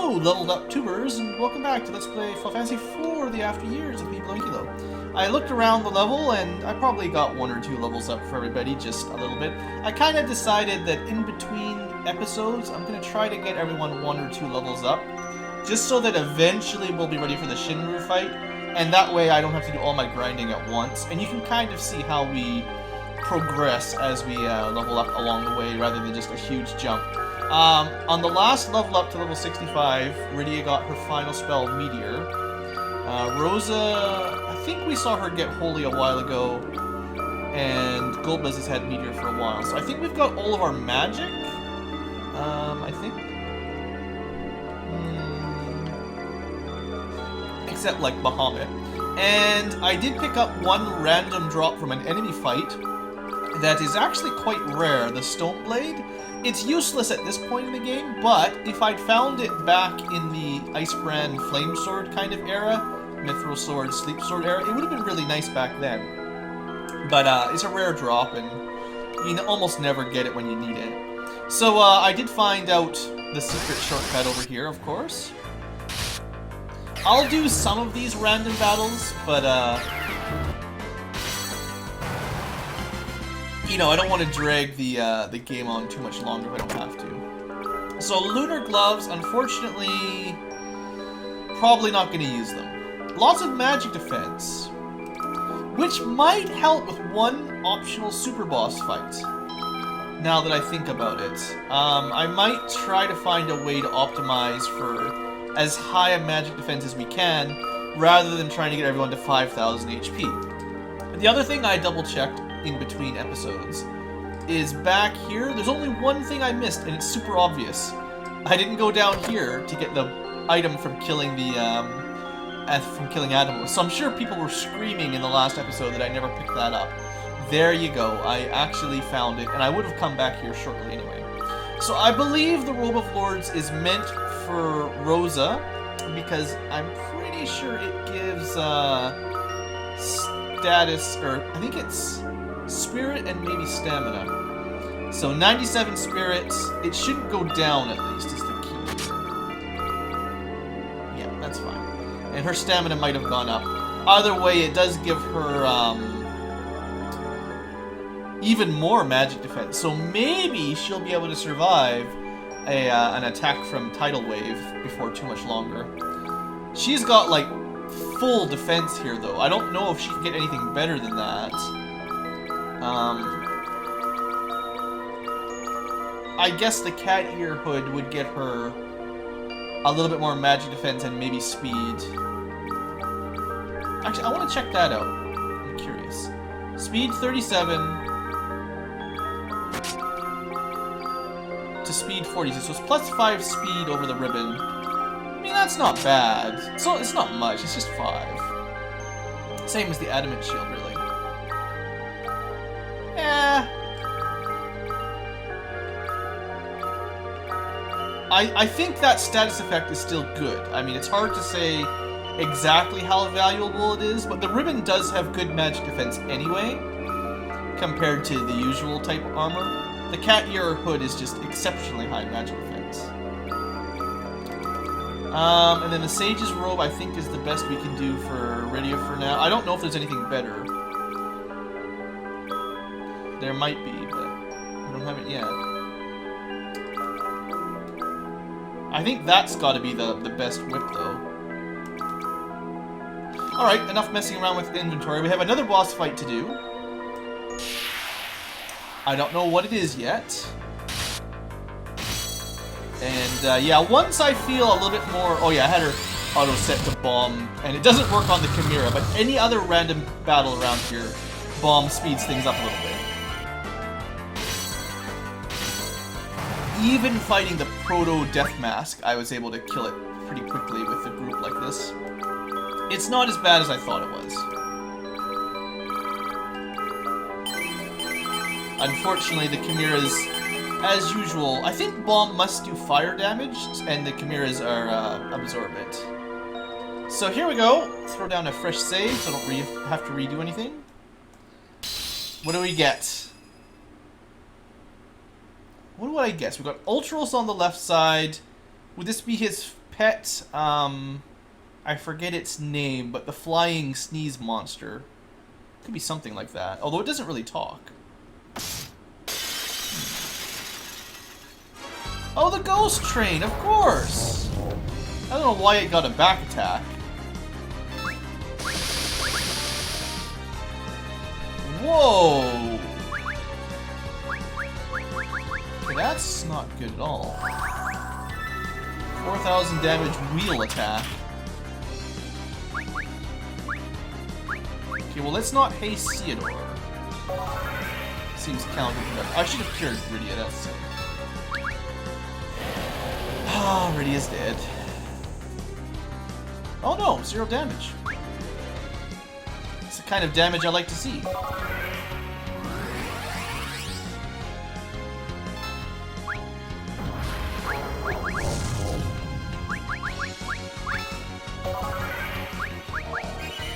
Hello, leveled up tubers, and welcome back to Let's Play Final Fantasy IV: The After Years of BlueAnkylo. I looked around the level, and I probably got 1 or 2 levels up for everybody, just a little bit. I kind of decided that in between episodes, I'm going to try to get everyone 1 or 2 levels up, just so that eventually we'll be ready for the Shinru fight, and that way I don't have to do all my grinding at once, and you can kind of see how we progress as we level up along the way, rather than just a huge jump. On the last level up to level 65, Rydia got her final spell, Meteor. Rosa, I think we saw her get Holy a while ago, and Golbez has had Meteor for a while. So I think we've got all of our magic, I think. Except, like, Bahamut. And I did pick up 1 random drop from an enemy fight that is actually quite rare, the Stone Blade. It's useless at this point in the game, but if I'd found it back in the Icebrand Flame Sword kind of era, Mithril Sword, Sleep Sword era, it would have been really nice back then. But it's a rare drop, and you almost never get it when you need it. So I did find out the secret shortcut over here, of course. I'll do some of these random battles, but you know, I don't want to drag the game on too much longer if I don't have to. So Lunar Gloves, unfortunately, probably not going to use them. Lots of magic defense, which might help with 1 optional super boss fight, now that I think about it. I might try to find a way to optimize for as high a magic defense as we can, rather than trying to get everyone to 5,000 HP. The other thing I double-checked in between episodes is back here. There's only 1 thing I missed, and it's super obvious. I didn't go down here to get the item from killing the Adamo. So I'm sure people were screaming in the last episode that I never picked that up. There you go. I actually found it, and I would have come back here shortly anyway. So I believe the Robe of Lords is meant for Rosa, because I'm pretty sure it gives status, or I think it's spirit and maybe stamina. So 97 spirit, it shouldn't go down at least, is the key. Yeah, that's fine. And her stamina might have gone up. Either way, it does give her even more magic defense. So maybe she'll be able to survive an attack from Tidal Wave before too much longer. She's got, like, full defense here, though. I don't know if she can get anything better than that. I guess the cat ear hood would get her a little bit more magic defense and maybe speed. Actually, I want to check that out. I'm curious. Speed 37 to speed 46, so it's plus 5 speed over the ribbon. I mean, that's not bad. So it's not much, it's just 5. Same as the Adamant Shield, really. I think that status effect is still good. I mean, it's hard to say exactly how valuable it is, but the ribbon does have good magic defense anyway, compared to the usual type of armor. The cat ear hood is just exceptionally high magic defense. And then the Sage's Robe, I think, is the best we can do for Rydia for now. I don't know if there's anything better. There might be, but we don't have it yet. I think that's got to be the best whip, though. Alright, enough messing around with inventory. We have another boss fight to do. I don't know what it is yet. And, yeah, once I feel a little bit more... Oh, yeah, I had her auto set to bomb, and it doesn't work on the Chimera, but any other random battle around here, bomb speeds things up a little bit. Even fighting the Proto-Death Mask, I was able to kill it pretty quickly with a group like this. It's not as bad as I thought it was. Unfortunately, the Chimeras, as usual, I think Bomb must do fire damage, and the Chimeras are absorb it. So here we go. Throw down a fresh save, so I don't have to redo anything. What do we get? What do I guess? We've got Ultros on the left side. Would this be his pet, I forget its name, but the flying sneeze monster. Could be something like that, although it doesn't really talk. Oh, the ghost train, of course! I don't know why it got a back attack. Whoa! Okay, that's not good at all. 4,000 damage wheel attack. Okay, well, let's not haste Theodore. Seems counterproductive. I should have cured Rydia, that's silly. Ah, Rydia's dead. Oh no, 0 damage. It's the kind of damage I like to see.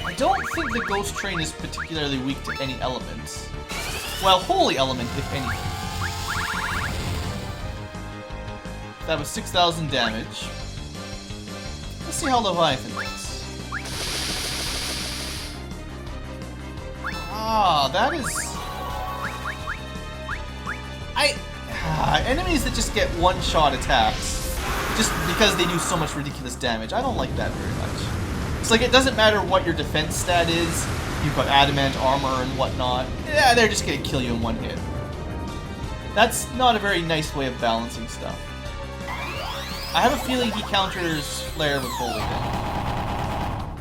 I don't think the ghost train is particularly weak to any elements. Well, holy element, if anything. That was 6,000 damage. Let's see how Leviathan does. Ah, that is... enemies that just get one-shot attacks, just because they do so much ridiculous damage, I don't like that very much. It's like, it doesn't matter what your defense stat is, you've got adamant armor and whatnot, yeah, they're just gonna kill you in one hit. That's not a very nice way of balancing stuff. I have a feeling he counters Flare with Holy Damage.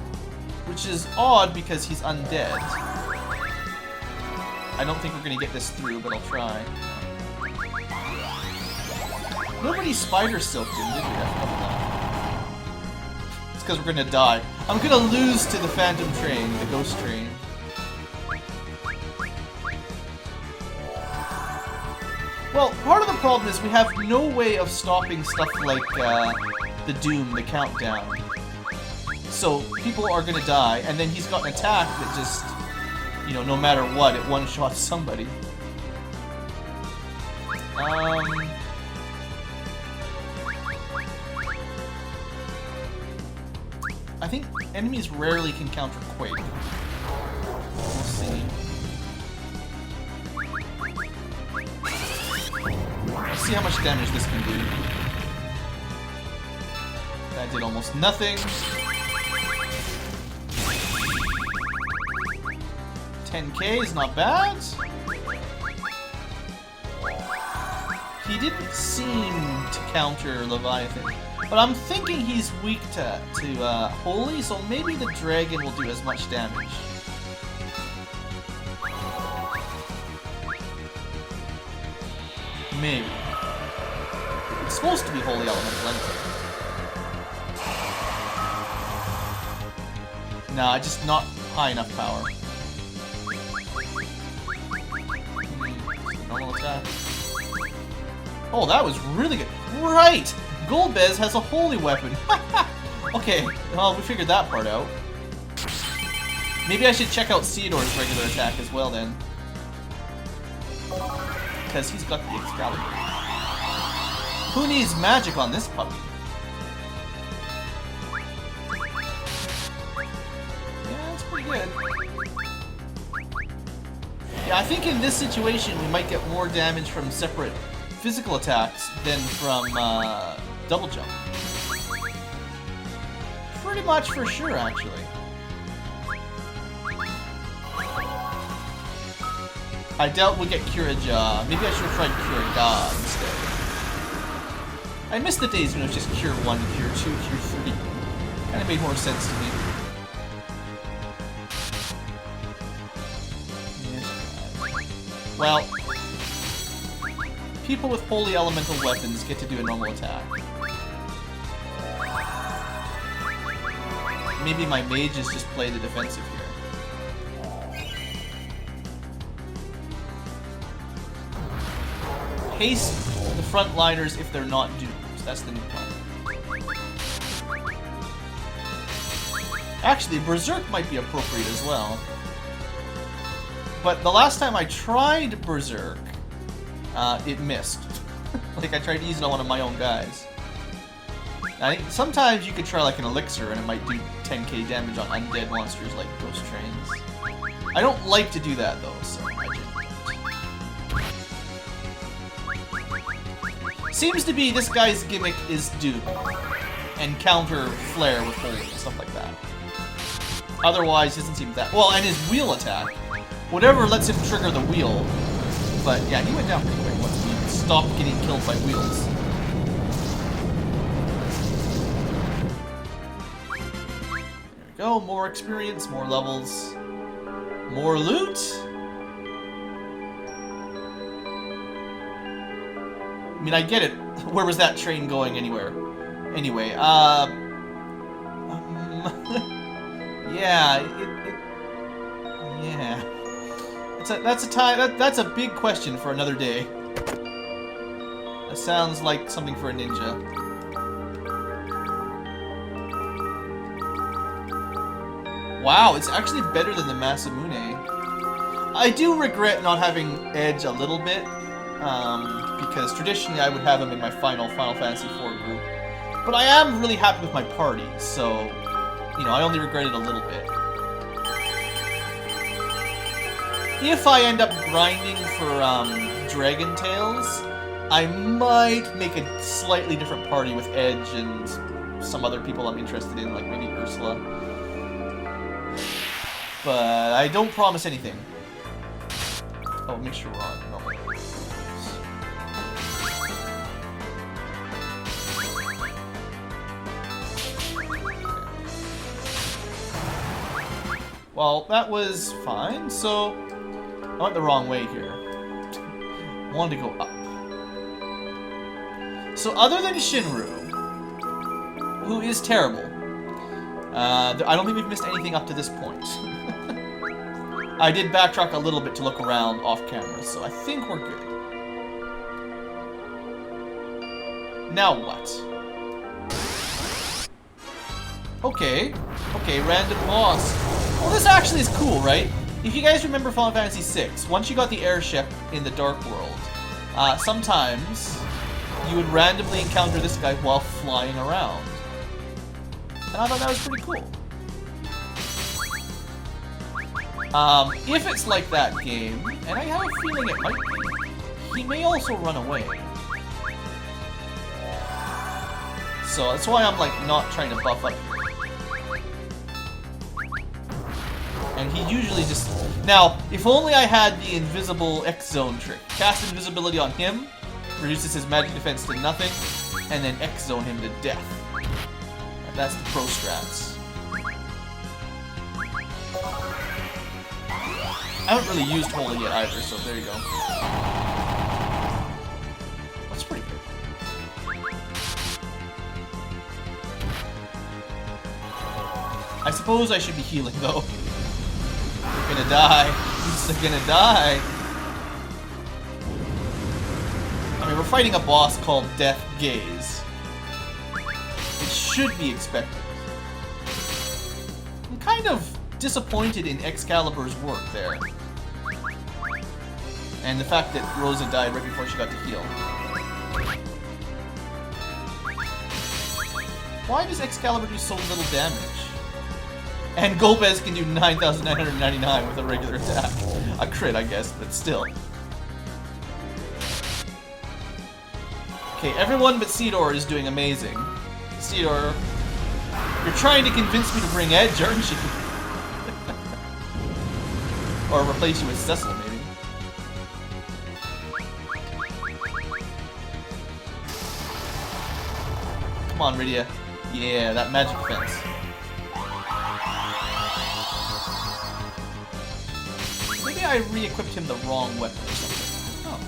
Which is odd because he's undead. I don't think we're gonna get this through, but I'll try. Nobody Spider Silked him, did we? I forgot that. It's because we're gonna die. I'm gonna lose to the Phantom Train, the Ghost Train. Well, part of the problem is we have no way of stopping stuff like the Doom, the countdown. So people are gonna die, and then he's got an attack that just, you know, no matter what, it one-shots somebody. I think enemies rarely can counter Quake. We'll see. Let's see how much damage this can do. That did almost nothing. 10k is not bad. He didn't seem to counter Leviathan, but I'm thinking he's weak to Holy, so maybe the Dragon will do as much damage. Maybe. It's supposed to be Holy Elemental anyway. Nah, just not high enough power. Normal attack. Oh, that was really good. Right! Golbez has a holy weapon. Okay, well, we figured that part out. Maybe I should check out Theodore's regular attack as well then. Because he's got the Excalibur. Who needs magic on this puppy? Yeah, that's pretty good. Yeah, I think in this situation we might get more damage from separate physical attacks than from double jump. Pretty much for sure, actually. I doubt we'll get Cure-a-Jaw. Maybe I should have tried Cure-a-God instead. I miss the days when it was just Cure 1, Cure 2, Cure 3. Kinda made more sense to me. Well, people with holy elemental weapons get to do a normal attack. Maybe my mages just play the defensive here. Haste the frontliners if they're not doomed. That's the new plan. Actually, Berserk might be appropriate as well. But the last time I tried Berserk, it missed. Like, I tried using it on one of my own guys. Sometimes you could try like an elixir and it might do 10k damage on undead monsters like ghost trains. I don't like to do that though, so I generally don't. Seems to be this guy's gimmick is dupe and counter flare with holy and stuff like that. Otherwise, he doesn't seem that well. And his wheel attack, whatever lets him trigger the wheel. But yeah, he went down pretty quick once he stopped getting killed by wheels. There we go. More experience, more levels, more loot. I mean, I get it. Where was that train going anywhere? Anyway, yeah, yeah. That's a big question for another day. That sounds like something for a ninja. Wow, it's actually better than the Masamune. I do regret not having Edge a little bit, because traditionally I would have him in my Final Fantasy IV group. But I am really happy with my party, so, you know, I only regret it a little bit. If I end up grinding for Dragon Tales, I might make a slightly different party with Edge and some other people I'm interested in, like maybe Ursula. But I don't promise anything. Oh, make sure we're on normal. Well, that was fine, so I went the wrong way here. I wanted to go up. So other than Shinru, who is terrible, I don't think we've missed anything up to this point. I did backtrack a little bit to look around off camera, so I think we're good. Now what? Okay, random boss. Well, this actually is cool, right? If you guys remember Final Fantasy VI, once you got the airship in the Dark World, sometimes you would randomly encounter this guy while flying around. And I thought that was pretty cool. If it's like that game, and I have a feeling it might be, he may also run away. So that's why I'm like not trying to buff up here. And he usually just... Now, if only I had the invisible X-Zone trick. Cast invisibility on him, reduces his magic defense to nothing, and then X-Zone him to death. And that's the pro strats. I haven't really used Holy yet either, so there you go. That's pretty good. I suppose I should be healing, though. You're gonna die. You're gonna die. I mean, we're fighting a boss called Death Gaze. It should be expected. I'm kind of disappointed in Excalibur's work there. And the fact that Rosa died right before she got to heal. Why does Excalibur do so little damage? And Golbez can do 9,999 with a regular attack. A crit, I guess, but still. Okay, everyone but Cedar is doing amazing. Cedar, you're trying to convince me to bring Edge, aren't you? Or replace you with Cecil, maybe. Come on, Rydia. Yeah, that magic defense. Maybe I re-equipped him the wrong weapon or something. Oh.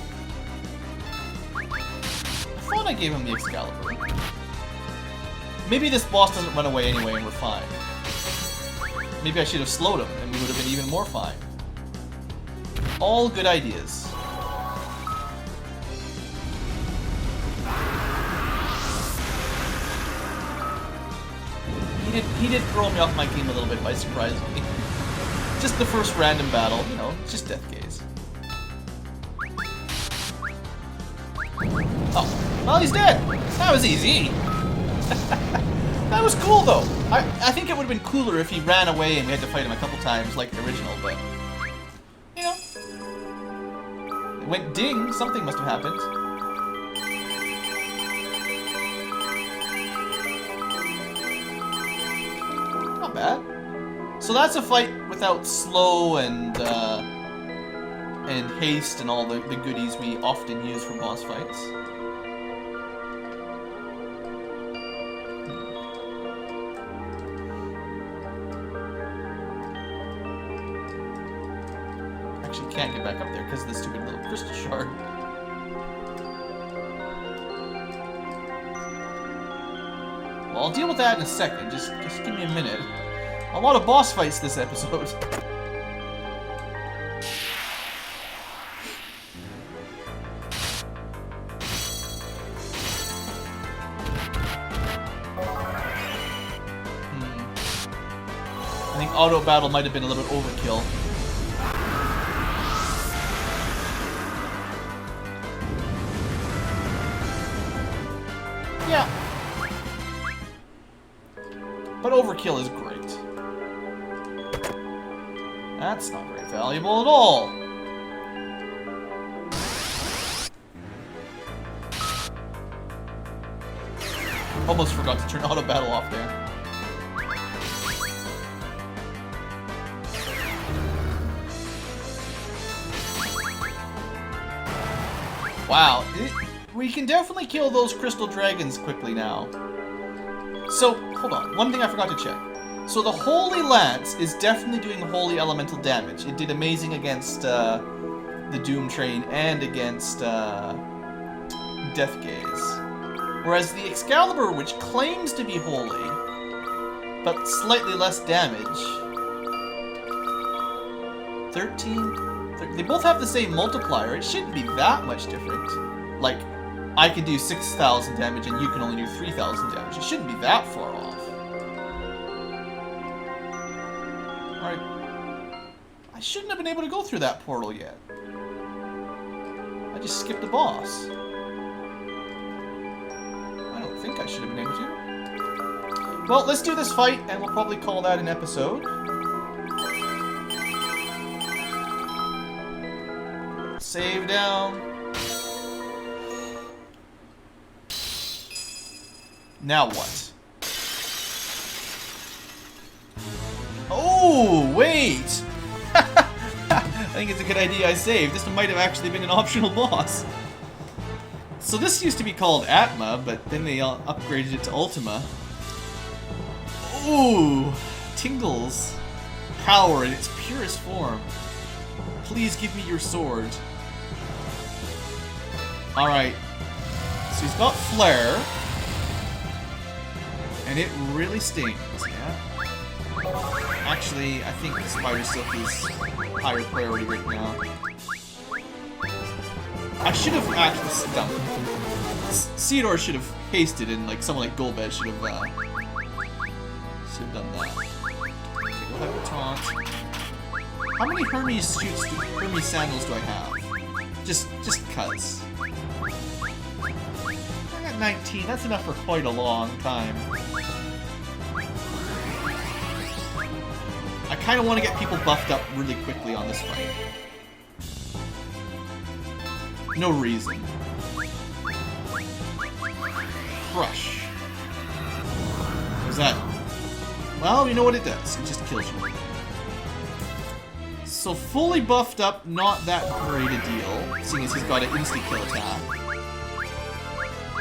I thought I gave him the Excalibur. Maybe this boss doesn't run away anyway and we're fine. Maybe I should have slowed him and we would have been even more fine. All good ideas. He did throw me off my game a little bit by surprising me. Just the first random battle, you know, just Death Gaze. Oh, well, he's dead. That was easy. was cool though. I think it would have been cooler if he ran away and we had to fight him a couple times like the original, but you know. It went ding, something must have happened. Not bad. So that's a fight without slow and haste and all the goodies we often use for boss fights. Actually can't get back up there because of the stupid little crystal shard. Well, I'll deal with that in a second. Just give me a minute. A lot of boss fights this episode. I think auto battle might have been a little bit overkill. Yeah. But overkill is great. That's not very valuable at all. Almost forgot to turn auto battle off there. Wow, we can definitely kill those crystal dragons quickly now. So, hold on, one thing I forgot to check. So the Holy Lance is definitely doing holy elemental damage. It did amazing against the Doom Train and against Death Gaze. Whereas the Excalibur, which claims to be holy, but slightly less damage. 13? They both have the same multiplier. It shouldn't be that much different. Like, I can do 6,000 damage and you can only do 3,000 damage. It shouldn't be that far off. Alright. I shouldn't have been able to go through that portal yet. I just skipped the boss. I don't think I should have been able to. Well, let's do this fight and we'll probably call that an episode. Save down. Now what? Oh, wait! I think it's a good idea I saved. This might have actually been an optional boss. So this used to be called Atma, but then they upgraded it to Ultima. Ooh! Tingles. Power in its purest form. Please give me your sword. Alright. So he's got Flare. And it really stings, yeah? Actually, I think Spider Silk is higher priority right now. I should have actually done it. Ceodor should have hasted and like someone like Golbez should have done that. Okay, we'll have a taunt. How many Hermes shoots Hermes sandals do I have? Just cuz. I got 19, that's enough for quite a long time. I kind of want to get people buffed up really quickly on this fight. No reason. Crush. What's that? Well, you know what it does. It just kills you. So fully buffed up, not that great a deal, seeing as he's got an insta-kill attack.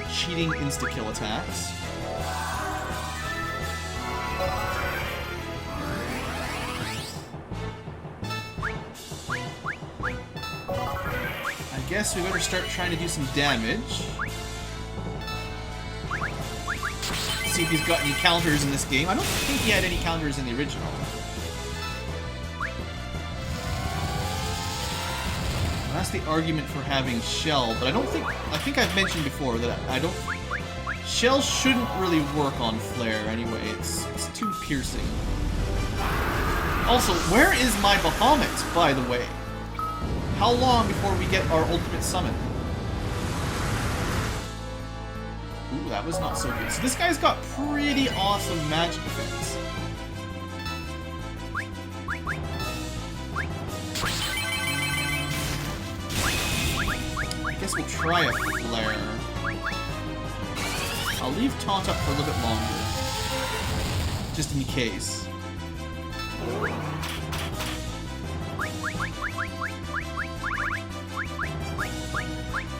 Cheating insta-kill attacks. I guess we better start trying to do some damage. See if he's got any counters in this game. I don't think he had any counters in the original. Well, that's the argument for having Shell, but I think I've mentioned before that Shell shouldn't really work on Flare anyway. It's too piercing. Also, where is my Bahamut, by the way? How long before we get our ultimate summon? Ooh, that was not so good. So this guy's got pretty awesome magic defense. I guess we'll try a flare. I'll leave taunt up for a little bit longer. Just in case.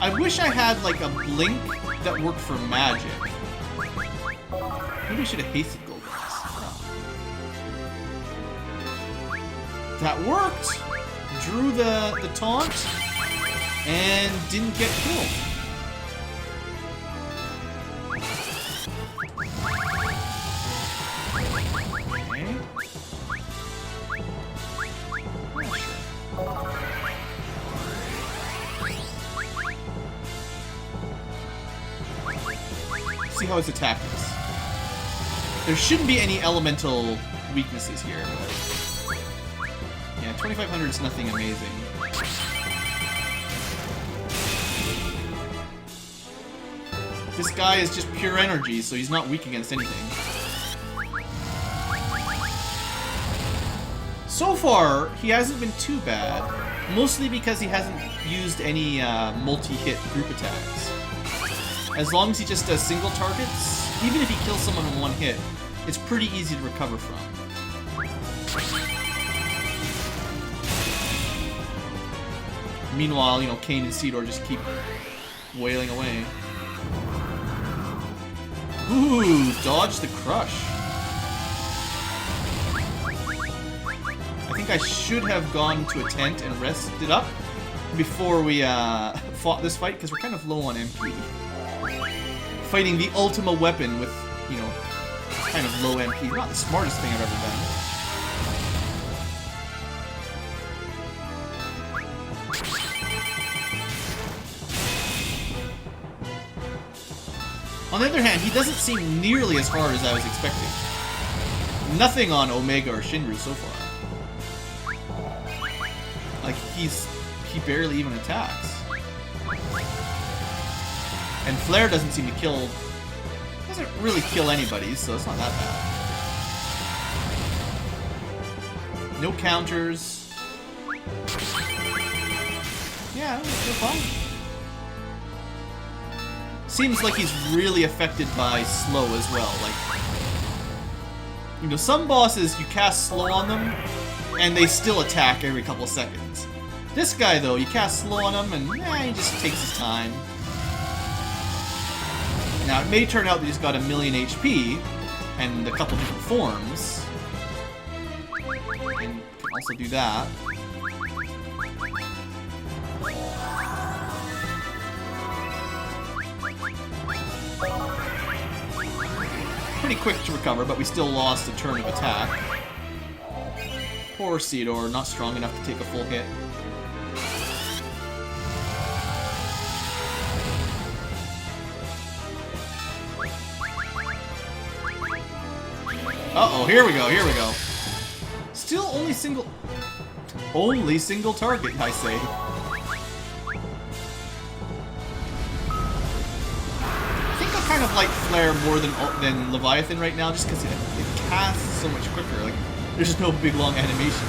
I wish I had like a blink that worked for magic. Maybe I should have hasted gold glass. That worked! Drew the taunt and didn't get killed. See how his attack is. There shouldn't be any elemental weaknesses here, but yeah, 2500 is nothing amazing. This guy is just pure energy, so he's not weak against anything. So far, he hasn't been too bad, mostly because he hasn't used any multi-hit group attacks. As long as he just does single targets, even if he kills someone in one hit, it's pretty easy to recover from. Meanwhile, you know, Kane and Cedar just keep wailing away. Ooh, dodge the crush. I think I should have gone to a tent and rested up before we fought this fight, because we're kind of low on MP. Fighting the Ultima weapon with, you know, kind of low MP. Not the smartest thing I've ever done. On the other hand, he doesn't seem nearly as hard as I was expecting. Nothing on Omega or Shinru so far. Like, he barely even attacks. And Flare doesn't seem to kill... doesn't really kill anybody, so it's not that bad. No counters. Yeah, they're fine. Seems like he's really affected by slow as well. Like, you know, some bosses, you cast slow on them, and they still attack every couple seconds. This guy, though, you cast slow on him, and he just takes his time. Now, it may turn out that he's got 1,000,000 HP, and a couple different forms. And can also do that. Pretty quick to recover, but we still lost a turn of attack. Poor Cedar, not strong enough to take a full hit. Uh-oh, here we go, here we go. Still only single target, I say. I think I kind of like Flare more than Leviathan right now, just because it casts so much quicker. Like, there's just no big long animation.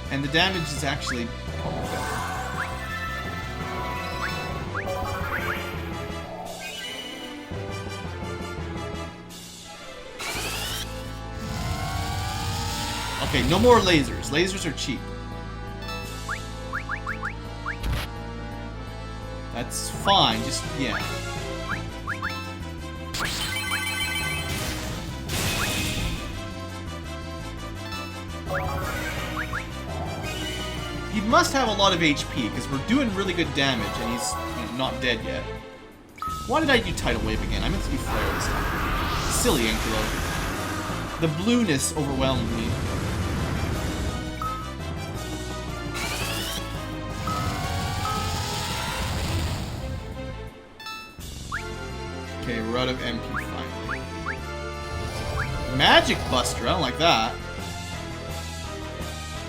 And the damage is actually better. Okay, no more lasers. Lasers are cheap. That's fine, just, yeah. He must have a lot of HP, because we're doing really good damage, and he's, you know, not dead yet. Why did I do Tidal Wave again? I meant to be Flare this time. Silly Ankylo. The blueness overwhelmed me. Okay, we're out of MP finally. Magic Buster, I don't like that.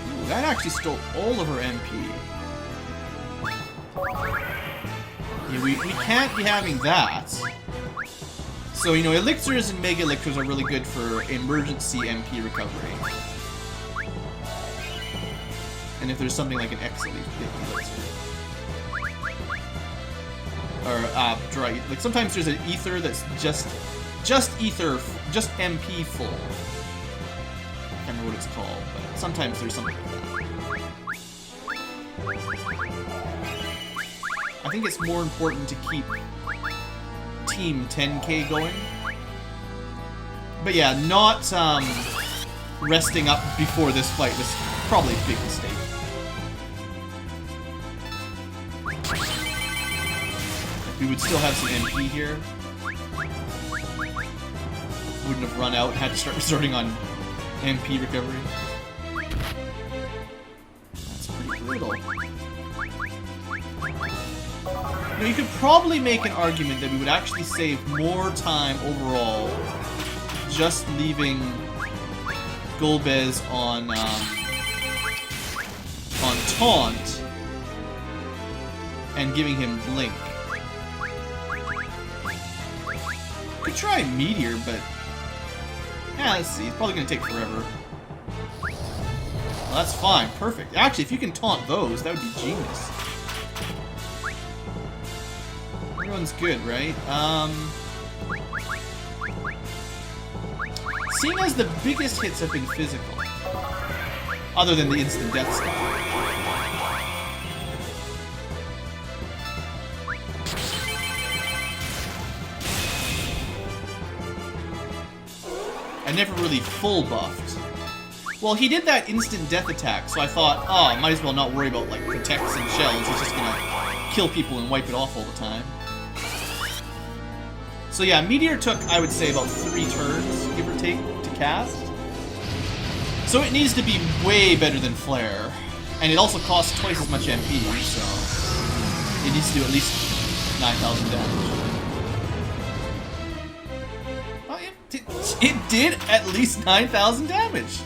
Ooh, that actually stole all of her MP. Yeah, we can't be having that. So, you know, elixirs and mega elixirs are really good for emergency MP recovery. And if there's something like an X elixir. Or, dry, like sometimes there's an ether that's just ether, just MP full. I can't remember what it's called, but sometimes there's something like that. I think it's more important to keep Team 10K going. But yeah, not resting up before this fight was probably a big mistake. We would still have some MP here. Wouldn't have run out and had to start resorting on MP recovery. That's pretty brutal. Now, you could probably make an argument that we would actually save more time overall just leaving Golbez on Taunt and giving him Blink. Could try Meteor, but yeah, let's see. It's probably gonna take forever. Well, that's fine. Perfect. Actually, if you can taunt those, that would be genius. Everyone's good, right? Seeing as the biggest hits have been physical, other than the instant death stuff. I never really full buffed. Well, he did that instant death attack, so I thought, oh, I might as well not worry about, like, protects and shells. He's just gonna kill people and wipe it off all the time. So yeah, Meteor took, I would say, about 3 turns, give or take, to cast. So it needs to be way better than Flare. And it also costs twice as much MP, so it needs to do at least 9,000 damage. Oh, it did at least 9,000 damage!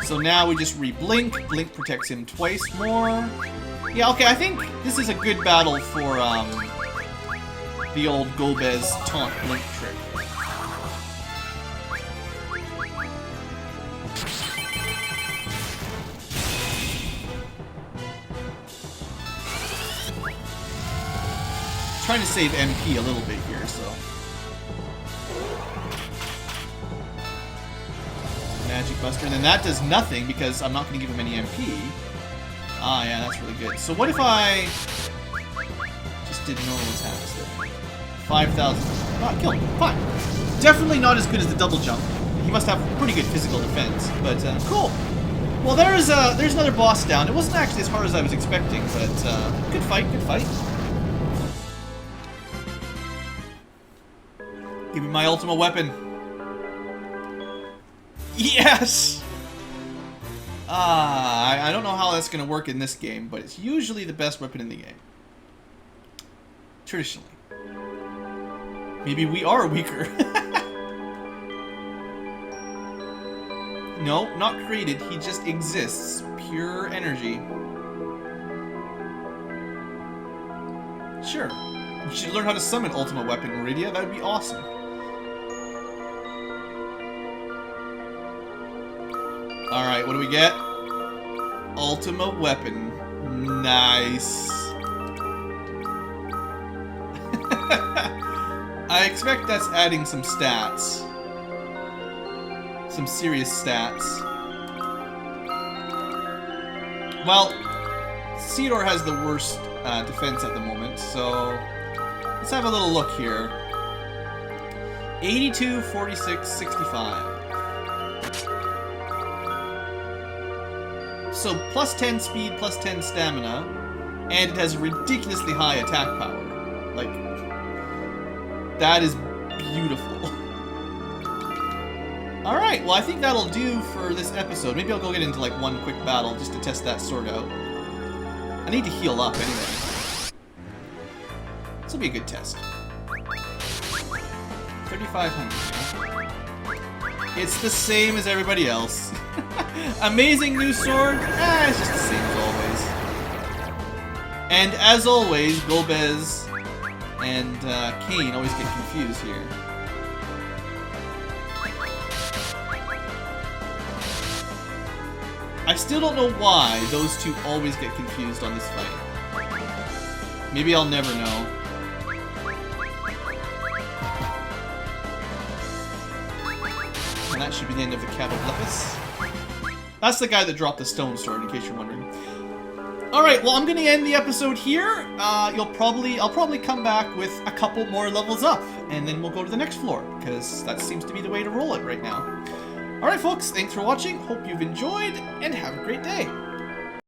So now we just re-blink. Blink protects him twice more. Yeah, okay, I think this is a good battle for the old Golbez taunt blink trick. Trying to save MP a little bit here, so. Magic Buster, and then that does nothing because I'm not going to give him any MP. Ah, yeah, that's really good. So what if I just did normal attacks there? 5,000. Ah, kill him. Fine. Definitely not as good as the double jump. He must have pretty good physical defense, but cool. Well, there's another boss down. It wasn't actually as hard as I was expecting, but good fight, good fight. Give me my Ultima weapon. Yes! I don't know how that's going to work in this game, but it's usually the best weapon in the game. Traditionally. Maybe we are weaker. No, not created. He just exists. Pure energy. Sure. You should learn how to summon Ultima Weapon, Meridia. That would be awesome. Alright, what do we get? Ultima Weapon. Nice. I expect that's adding some stats. Some serious stats. Well, Cedar has the worst defense at the moment, so let's have a little look here. 82, 46, 65. So plus 10 speed, plus 10 stamina, and it has ridiculously high attack power. Like, that is beautiful. Alright, well I think that'll do for this episode. Maybe I'll go get into like one quick battle just to test that sword out. I need to heal up anyway. This will be a good test. 3,500. It's the same as everybody else. Amazing new sword? It's just the same as always. And as always, Golbez and Kane always get confused here. I still don't know why those two always get confused on this fight. Maybe I'll never know. And that should be the end of the Cavaplepus. That's the guy that dropped the stone sword, in case you're wondering. Alright, well, I'm going to end the episode here. I'll probably come back with a couple more levels up, and then we'll go to the next floor, because that seems to be the way to roll it right now. Alright, folks, thanks for watching. Hope you've enjoyed, and have a great day.